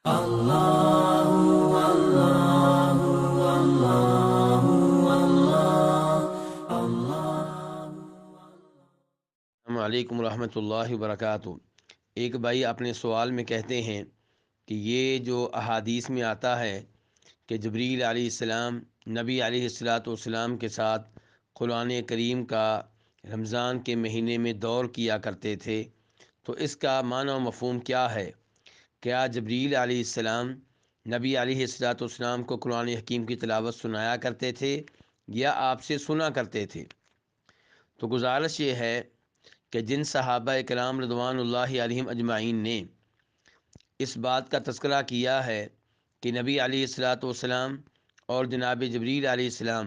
السلام علیکم ورحمۃ اللہ وبرکاتہ۔ ایک بھائی اپنے سوال میں کہتے ہیں کہ یہ جو احادیث میں آتا ہے کہ جبریل علیہ السلام نبی علیہ والسلام کے ساتھ قرآن کریم کا رمضان کے مہینے میں دور کیا کرتے تھے، تو اس کا معنی و مفہوم کیا ہے؟ کیا جبریل علیہ السلام نبی علیہ والسلام کو قرآن حکیم کی تلاوت سنایا کرتے تھے یا آپ سے سنا کرتے تھے؟ تو گزارش یہ ہے کہ جن صحابہ کرام رضوان اللہ علیہم اجمعین نے اس بات کا تذکرہ کیا ہے کہ نبی علیہ والسلام اور جناب جبریل علیہ السلام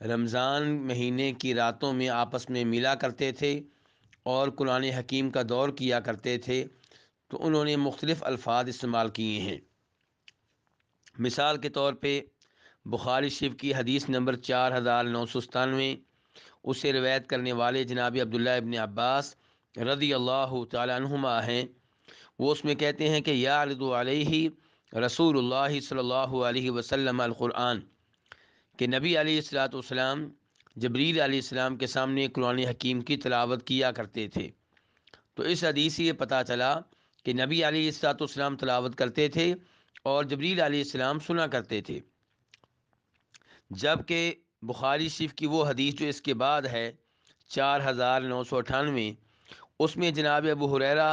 رمضان مہینے کی راتوں میں آپس میں ملا کرتے تھے اور قرآن حکیم کا دور کیا کرتے تھے، تو انہوں نے مختلف الفاظ استعمال کیے ہیں۔ مثال کے طور پہ بخاری شریف کی حدیث نمبر 4997، اسے روایت کرنے والے جناب عبداللہ ابن عباس رضی اللہ تعالی عنہما ہیں۔ وہ اس میں کہتے ہیں کہ یعرض علیہ رسول اللہ صلی اللہ علیہ وسلم القرآن، کہ نبی علیہ والسلام جبریل علیہ السلام کے سامنے قرآن حکیم کی تلاوت کیا کرتے تھے۔ تو اس حدیث سے یہ پتہ چلا کہ نبی علیہ والسلام تلاوت کرتے تھے اور جبریل علیہ السلام سنا کرتے تھے، جبکہ بخاری شریف کی وہ حدیث جو اس کے بعد ہے 4998، اس میں جناب ابو ہریرہ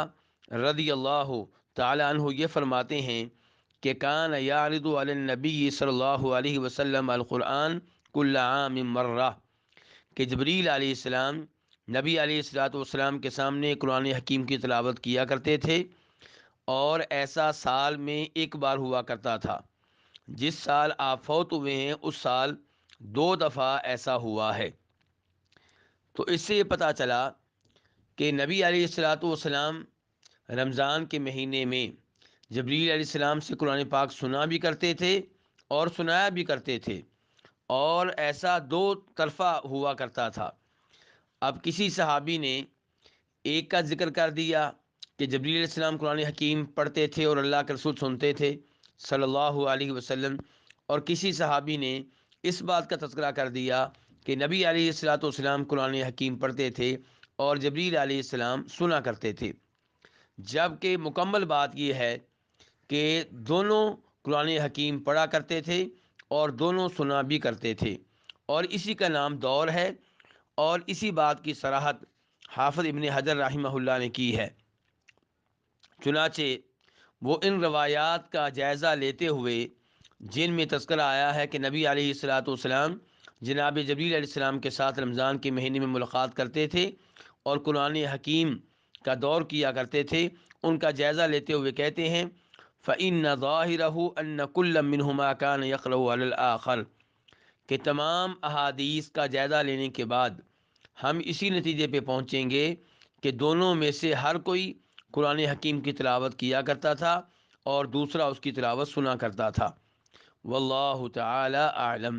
رضی اللہ تعالی عنہ یہ فرماتے ہیں کہ کان یعرض علی النبی صلی اللہ علیہ وسلم القرآن کل عام مرہ، کہ جبریل علیہ السلام نبی علیہ والسلام کے سامنے قرآن حکیم کی تلاوت کیا کرتے تھے، اور ایسا سال میں ایک بار ہوا کرتا تھا۔ جس سال آپ فوت ہوئے ہیں اس سال 2 دفعہ ایسا ہوا ہے۔ تو اس سے یہ پتہ چلا کہ نبی علیہ والسلام رمضان کے مہینے میں جبریل علیہ السلام سے قرآن پاک سنا بھی کرتے تھے اور سنایا بھی کرتے تھے، اور ایسا 2 طرفہ ہوا کرتا تھا۔ اب کسی صحابی نے ایک کا ذکر کر دیا کہ جبریل علیہ السلام قرآن حکیم پڑھتے تھے اور اللہ کے رسول سنتے تھے صلی اللہ علیہ وسلم، اور کسی صحابی نے اس بات کا تذکرہ کر دیا کہ نبی علیہ والسلام قرآن حکیم پڑھتے تھے اور جبریل علیہ السلام سنا کرتے تھے، جبکہ مکمل بات یہ ہے کہ دونوں قرآن حکیم پڑھا کرتے تھے اور دونوں سنا بھی کرتے تھے، اور اسی کا نام دور ہے، اور اسی بات کی صراحت حافظ ابن حجر رحمہ اللہ نے کی ہے۔ چنانچہ وہ ان روایات کا جائزہ لیتے ہوئے جن میں تذکرہ آیا ہے کہ نبی علیہ والسلام جناب جبریل علیہ السلام کے ساتھ رمضان کے مہینے میں ملاقات کرتے تھے اور قرآن حکیم کا دور کیا کرتے تھے، ان کا جائزہ لیتے ہوئے کہتے ہیں فَإِنَّ ظَاهِرَهُ أَنَّ كُلَّ مِنْهُمَا كَانَ يَقْرَأُ عَلَى الْآخَرِ، کہ تمام احادیث کا جائزہ لینے کے بعد ہم اسی نتیجے پہ پہنچیں گے کہ دونوں میں سے ہر کوئی قرآن حکیم کی تلاوت کیا کرتا تھا اور دوسرا اس کی تلاوت سنا کرتا تھا۔ واللہ تعالی اعلم۔